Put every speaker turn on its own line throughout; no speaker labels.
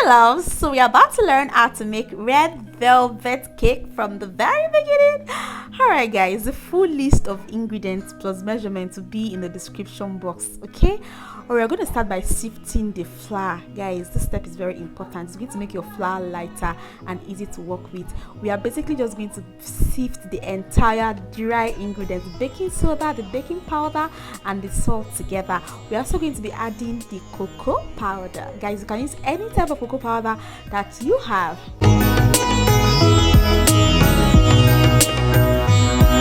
loves, so we are about to learn how to make red velvet cake from the very beginning. Alright guys, the full list of ingredients plus measurements will be in the description box, okay? We're going to start by sifting the flour. Guys, this step is very important. It's going to make your flour lighter and easy to work with. We are basically just going to sift the entire dry ingredients, the baking soda, the baking powder and the salt together. We're also going to be adding the cocoa powder. Guys, you can use any type of cocoa powder that you have.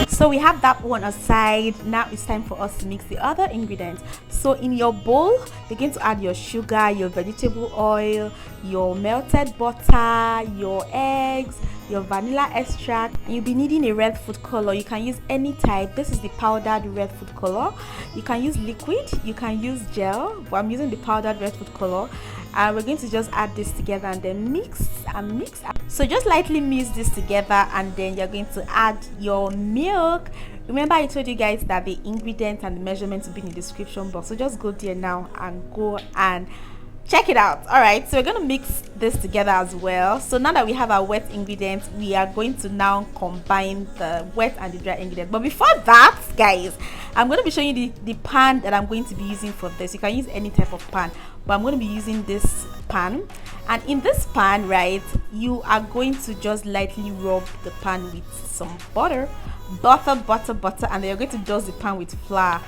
So we have that one aside. Now it's time for us to mix the other ingredients. So in your bowl, you're going to add your sugar, your vegetable oil, your melted butter, your eggs, your vanilla extract. You'll be needing a red food color. You can use any type. This is the powdered red food color. You can use liquid, you can use gel, but I'm using the powdered red food color. And we're going to just add this together and then mix and mix. So just lightly mix this together and then you're going to add your milk. Remember I told you guys that the ingredients and the measurements will be in the description box, so just go there now and go and check it out. All right, so we're going to mix this together as well. So now that we have our wet ingredients, we are going to now combine the wet and the dry ingredients. But before that, guys, I'm going to be showing you the pan that I'm going to be using for this. You can use any type of pan, but I'm going to be using this pan. And in this pan, right, you are going to just lightly rub the pan with some butter, and then you're going to dust the pan with flour.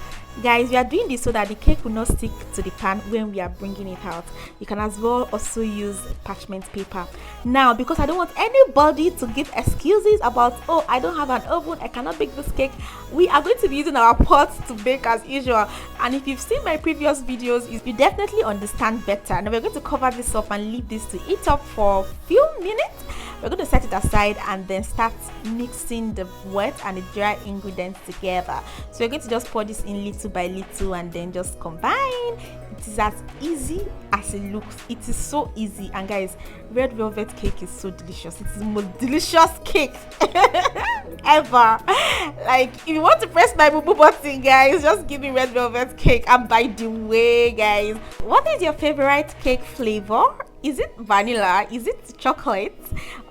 Guys, we are doing this so that the cake will not stick to the pan when we are bringing it out. You can as well also use parchment paper. Now, because I don't want anybody to give excuses about, oh, I don't have an oven, I cannot bake this cake, we are going to be using our pots to bake as usual. And if you've seen my previous videos, you definitely understand better. Now we're going to cover this up and leave this to heat up for a few minutes. We're going to set it aside and then start mixing the wet and the dry ingredients together. So we're going to just pour this in little by little and then just combine. It is as easy as it looks. It is so easy. And guys, red velvet cake is so delicious. It is the most delicious cake ever. Like, if you want to press my boo button, guys, just give me red velvet cake. And by the way, guys, what is your favorite cake flavor? Is it vanilla? Is it chocolate?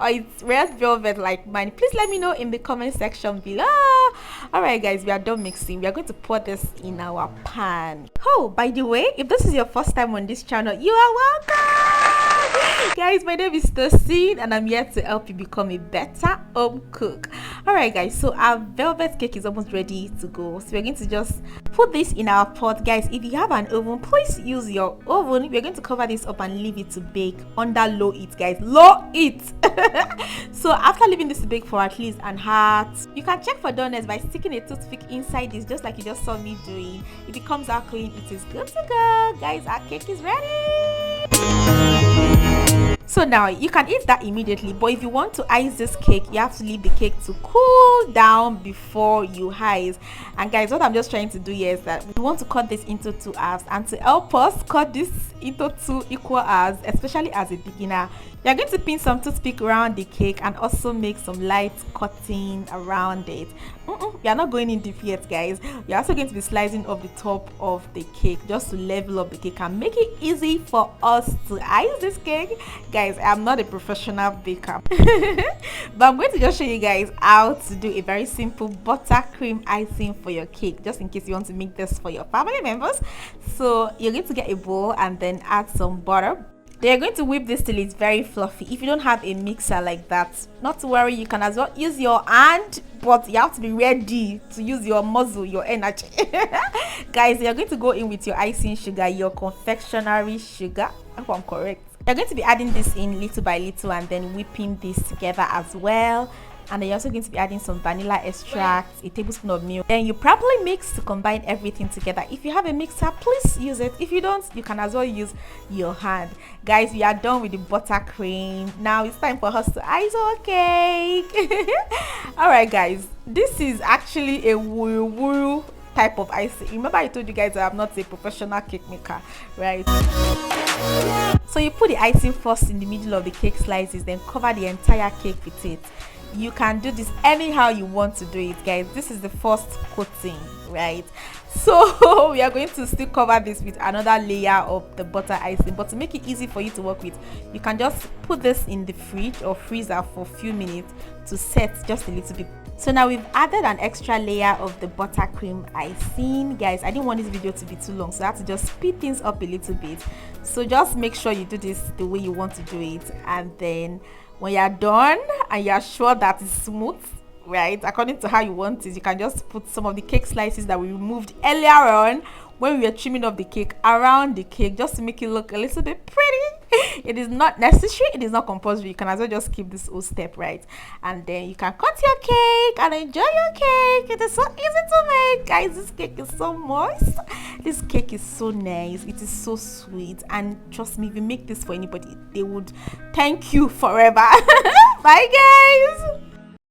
Or it's red velvet like mine? Please let me know in the comment section below. Alright guys, we are done mixing. We are going to pour this in our pan. Oh, by the way, if this is your first time on this channel, you are welcome. Guys, my name is Tspn and I'm here to help you become a better home cook. Alright guys, so our velvet cake is almost ready to go. So we're going to just put this in our pot. Guys, if you have an oven, please use your oven. We're going to cover this up and leave it to bake under low heat, guys. Low heat. So after leaving this to bake for at least an hour, you can check for doneness by sticking a toothpick inside this, just like you just saw me doing. If it comes out clean, it is good to go. Guys, our cake is ready. So now you can eat that immediately, but if you want to ice this cake, you have to leave the cake to cool down before you ice. And guys, what I'm just trying to do here is that we want to cut this into 2 halves, and to help us cut this into 2 equal halves, especially as a beginner, you're going to pin some toothpick around the cake and also make some light cutting around it. You're not going in deep yet, guys. You're also going to be slicing off the top of the cake just to level up the cake and make it easy for us to ice this cake. Guys, I'm not a professional baker, but I'm going to just show you guys how to do a very simple buttercream icing for your cake, just in case you want to make this for your family members. So you're going to get a bowl and then add some butter. They're going to whip this till it's very fluffy. If you don't have a mixer like that, not to worry, you can as well use your hand, but you have to be ready to use your muscle, your energy. Guys, you're going to go in with your icing sugar, your confectionery sugar. I hope I'm correct. You're going to be adding this in little by little and then whipping this together as well. And then you're also going to be adding some vanilla extract, a tablespoon of milk. Then you properly mix to combine everything together. If you have a mixer, please use it. If you don't, you can as well use your hand. Guys, we are done with the buttercream. Now it's time for us to ice our cake. Alright guys, this is actually a woo type of icing. Remember I told you guys that I'm not a professional cake maker, right? So you put the icing first in the middle of the cake slices, then cover the entire cake with it. You can do this anyhow you want to do it, guys. This is the first coating, right? So we are going to still cover this with another layer of the butter icing, but to make it easy for you to work with, you can just put this in the fridge or freezer for a few minutes to set just a little bit. So now we've added an extra layer of the buttercream icing, guys. I didn't want this video to be too long, so I have to just speed things up a little bit. So just make sure you do this the way you want to do it, and then when you're done and you're sure that it's smooth, right, according to how you want it, you can just put some of the cake slices that we removed earlier on when we were trimming up the cake around the cake, just to make it look a little bit pretty. It is not necessary, it is not compulsory. You can as well just keep this whole step, right? And then you can cut your cake and enjoy your cake. It is so easy to make, guys. This cake is so moist, this cake is so nice, it is so sweet, and trust me, if you make this for anybody, they would thank you forever. Bye, guys.